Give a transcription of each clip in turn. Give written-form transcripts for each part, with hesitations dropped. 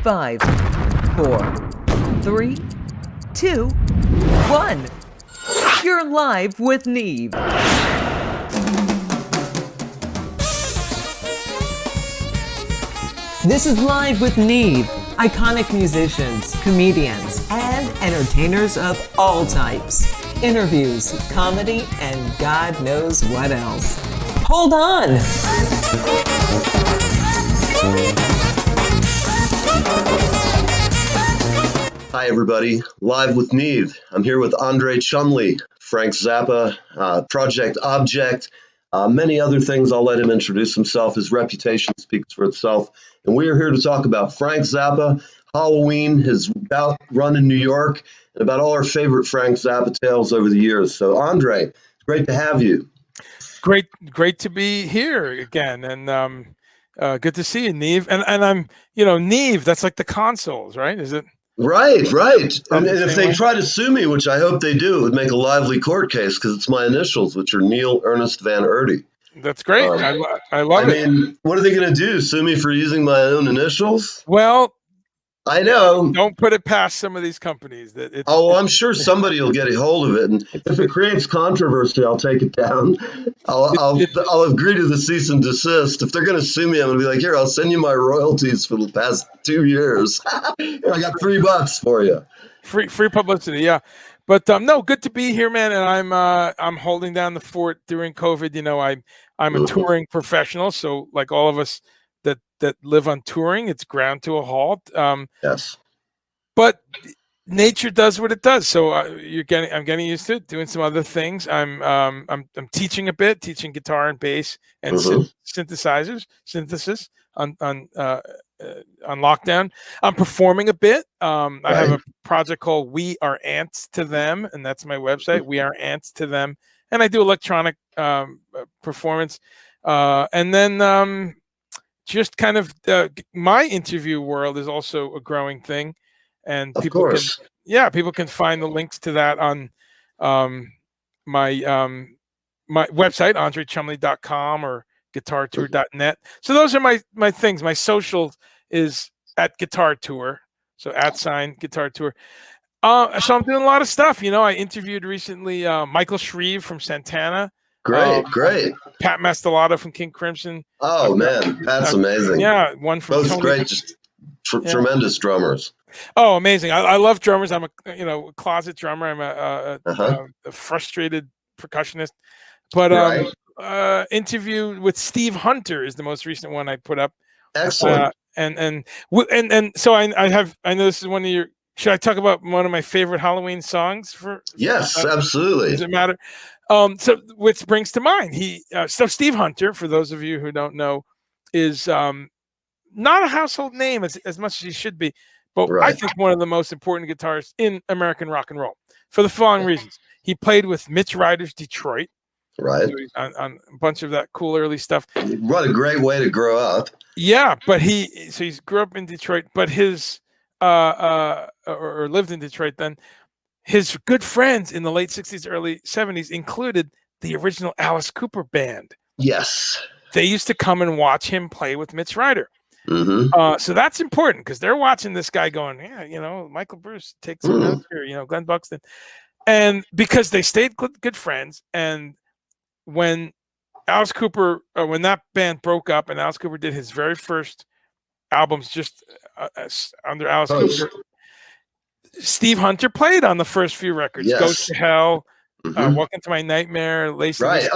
5, 4, 3, 2, 1. You're live with Neve. This is Live with Neve. Iconic musicians, comedians, and entertainers of all types. Interviews, comedy, and God knows what else. Hold on! Hi everybody, Live with Neve. I'm here with Andre Chumley, Frank Zappa, Project Object, many other things. I'll let him introduce himself. His reputation speaks for itself. And we are here to talk about Frank Zappa, Halloween, his bout run in New York, and about all our favorite Frank Zappa tales over the years. So Andre, it's great to have you. Great to be here again, and good to see you, Neve. And I'm, Neve. That's like the consoles, right? Is it? Right. And if they try to sue me, which I hope they do, it would make a lively court case because it's my initials, which are Neil Ernest Van Erdy. That's great. I love it. I mean, what are they going to do? Sue me for using my own initials? Well, I know. Don't put it past some of these companies. I'm sure somebody will get a hold of it, and if it creates controversy, I'll take it down. I'll agree to the cease and desist. If they're going to sue me, I'm going to be like, here, I'll send you my royalties for the past 2 years. Here, I got $3 for you. Free publicity, yeah. But no, good to be here, man. And I'm holding down the fort during COVID. I'm a touring professional, so like all of us that live on touring, it's ground to a halt. Yes. But nature does what it does. So I'm getting used to it, doing some other things. I'm teaching a bit, teaching guitar and bass and synthesis on lockdown. I'm performing a bit. I have a project called We Are Ants to Them, and that's my website, We Are Ants to Them. And I do electronic performance. And then just kind of my interview world is also a growing thing. And people can find the links to that on my website, andrechumley.com or guitartour.net. So those are my things. My social is at Guitar Tour, so @ Guitar Tour. So I'm doing a lot of stuff. I interviewed recently Michael Shreve from Santana. Great. Pat Mastelotto from King Crimson. Oh man, Pat's amazing. Yeah, one from both Tony. Great, just tremendous drummers. Oh, amazing! I love drummers. I'm a closet drummer. I'm a frustrated percussionist. But interview with Steve Hunter is the most recent one I put up. Excellent. And so I know this is one of your. Should I talk about one of my favorite Halloween songs? Yes, absolutely. Does it matter? So which brings to mind so Steve Hunter, for those of you who don't know, is not a household name as much as he should be, but I think one of the most important guitarists in American rock and roll for the following reasons. He played with Mitch Ryder's Detroit, right, on a bunch of that cool early stuff. What a great way to grow up. Yeah, but he grew up in Detroit, but his or lived in Detroit then. His good friends in the late 60s, early 70s included the original Alice Cooper band. Yes. They used to come and watch him play with Mitch Ryder. So that's important because they're watching this guy going, Michael Bruce, take some notes here, Glenn Buxton. And because they stayed good friends. And when Alice Cooper, when that band broke up and Alice Cooper did his very first albums just under Alice Cooper, Steve Hunter played on the first few records. Yes. Goes to Hell, Welcome to My Nightmare, Lace. Right.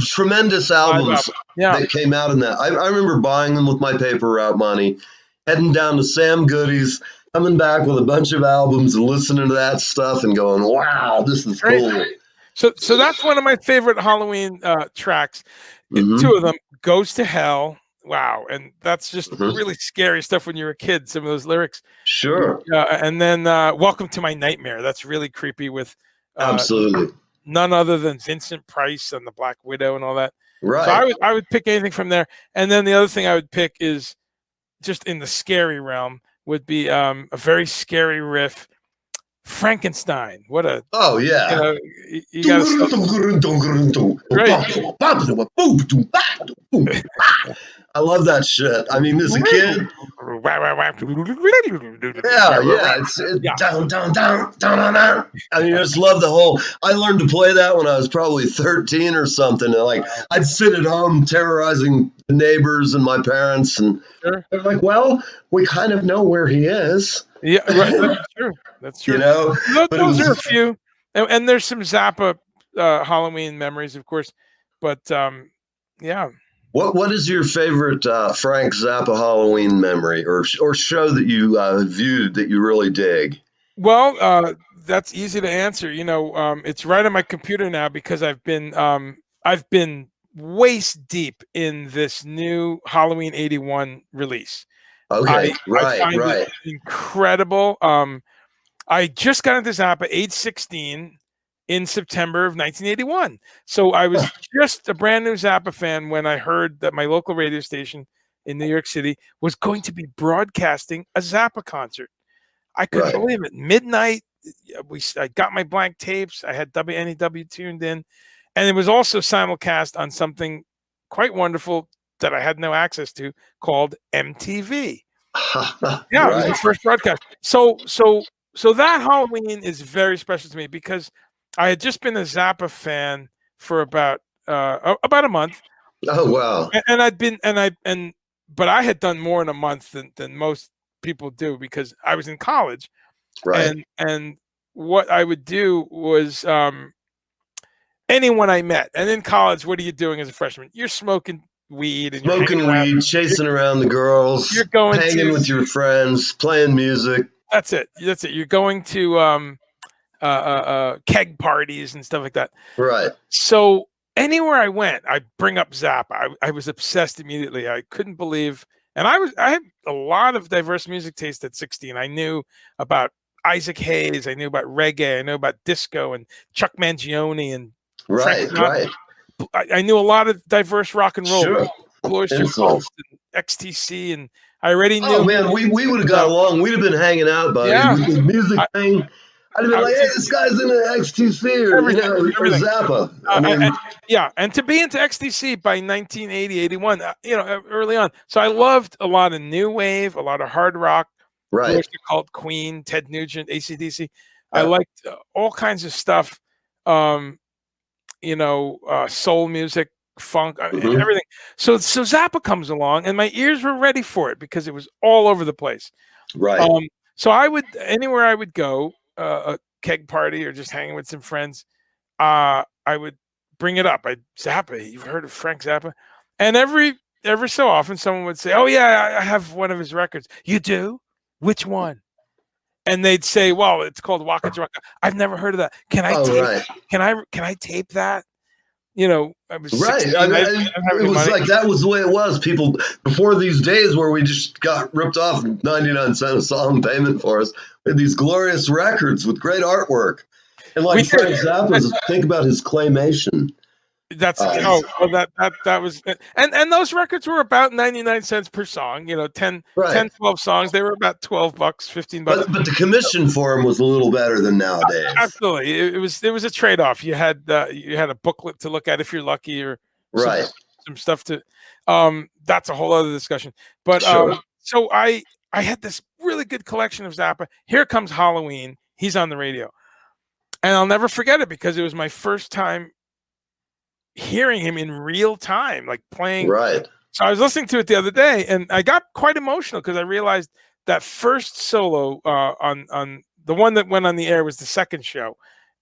Tremendous albums that came out in that. I remember buying them with my paper route money, heading down to Sam Goody's, coming back with a bunch of albums and listening to that stuff and going, wow, this is cool. So that's one of my favorite Halloween tracks. Two of them, Goes to Hell. Wow, and that's just really scary stuff when you're a kid. Some of those lyrics, sure. And then "Welcome to My Nightmare." That's really creepy with absolutely none other than Vincent Price and the Black Widow and all that. Right. So I would pick anything from there. And then the other thing I would pick is just in the scary realm would be a very scary riff. Frankenstein. What a you got I love that shit. I mean, as a kid, wah, wah, wah. Yeah, it's down, down, down, down, down, down. I mean, I just love the whole. I learned to play that when I was probably 13 or something. And like, I'd sit at home terrorizing the neighbors and my parents, and Sure. they're like, "Well, we kind of know where he is." Yeah, right. That's true. That's true. You know, but it Those are a was. few, and there's some Zappa Halloween memories, of course. But yeah. What is your favorite Frank Zappa Halloween memory or show that you viewed that you really dig? Well, that's easy to answer. It's right on my computer now because I've been waist deep in this new Halloween '81 release. Okay, I find right. it incredible. I just got into Zappa age 16 in September of 1981. So I was just a brand new Zappa fan when I heard that my local radio station in New York City was going to be broadcasting a Zappa concert. I couldn't believe it. Midnight, I got my blank tapes. I had WNEW tuned in, and it was also simulcast on something quite wonderful that I had no access to called MTV. Yeah, it was the first broadcast. So that Halloween is very special to me because I had just been a Zappa fan for about a month. Oh wow! But I had done more in a month than most people do because I was in college. Right. And what I would do was anyone I met. And in college, what are you doing as a freshman? You're smoking weed and smoking weed, chasing around the girls, you're going hanging with your friends, playing music. That's it. You're going to keg parties and stuff like that. Right. So anywhere I went, I'd bring up Zappa. I was obsessed immediately. I couldn't believe, and I had a lot of diverse music taste at 16. I knew about Isaac Hayes. I knew about reggae. I knew about disco and Chuck Mangione and Right. I knew a lot of diverse rock and roll. Sure. Cult and XTC, and I already knew. Oh man, we would have got along. We'd have been hanging out, buddy. Yeah. With the music thing. I'd have been like, "Hey, this guy's into XTC or or Zappa." I mean, and to be into XTC by 1980, 81, early on. So I loved a lot of new wave, a lot of hard rock, right? Called Queen, Ted Nugent, AC/DC. I liked all kinds of stuff. Soul music, funk, everything. So Zappa comes along, and my ears were ready for it because it was all over the place. Right. So anywhere I would go, a keg party or just hanging with some friends, I would bring it up. Zappa, you've heard of Frank Zappa? And every so often someone would say, "Oh yeah, I have one of his records." "You do? Which one?" And they'd say, "Well, it's called Waka Jawaka." "I've never heard of that. Can I can I tape that?" I was 16, right. It was like that was the way it was. People before these days where we just got ripped off 99 cent a song payment for us. We had these glorious records with great artwork, and like Frank Zappa, think about his claymation. That's that was, and those records were about 99 cents per song. 10, 12 songs. They were about $12, $15. But the commission for them was a little better than nowadays. Absolutely, it was a trade off. You had a booklet to look at if you're lucky, or some stuff to. That's a whole other discussion. But so I had this really good collection of Zappa. Here comes Halloween. He's on the radio, and I'll never forget it because it was my first time hearing him in real time, like playing. Right. So I was listening to it the other day, and I got quite emotional because I realized that first solo on the one that went on the air was the second show,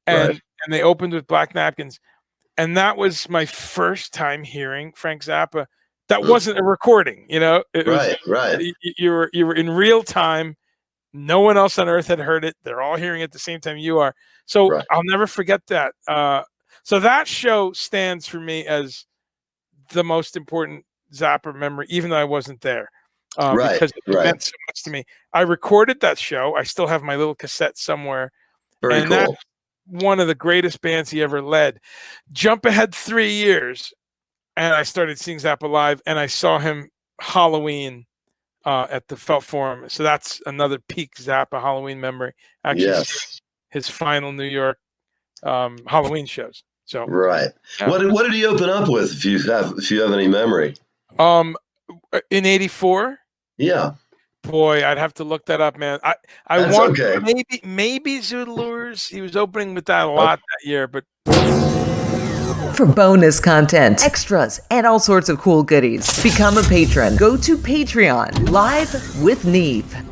and they opened with Black Napkins, and that was my first time hearing Frank Zappa. That wasn't a recording, It was, you were in real time. No one else on earth had heard it. They're all hearing it at the same time you are. So I'll never forget that. So that show stands for me as the most important Zappa memory, even though I wasn't there, because it meant so much to me. I recorded that show. I still have my little cassette somewhere. Very cool. That's one of the greatest bands he ever led. Jump ahead 3 years, and I started seeing Zappa live, and I saw him Halloween at the Felt Forum. So that's another peak Zappa Halloween memory. Actually, his final New York Halloween shows. So what did he open up with? If you have any memory, in '84, Boy, I'd have to look that up, man. I That's want okay. maybe Zoodalures. He was opening with that a lot that year, but For bonus content, extras, and all sorts of cool goodies, become a patron. Go to Patreon. Live with Neve.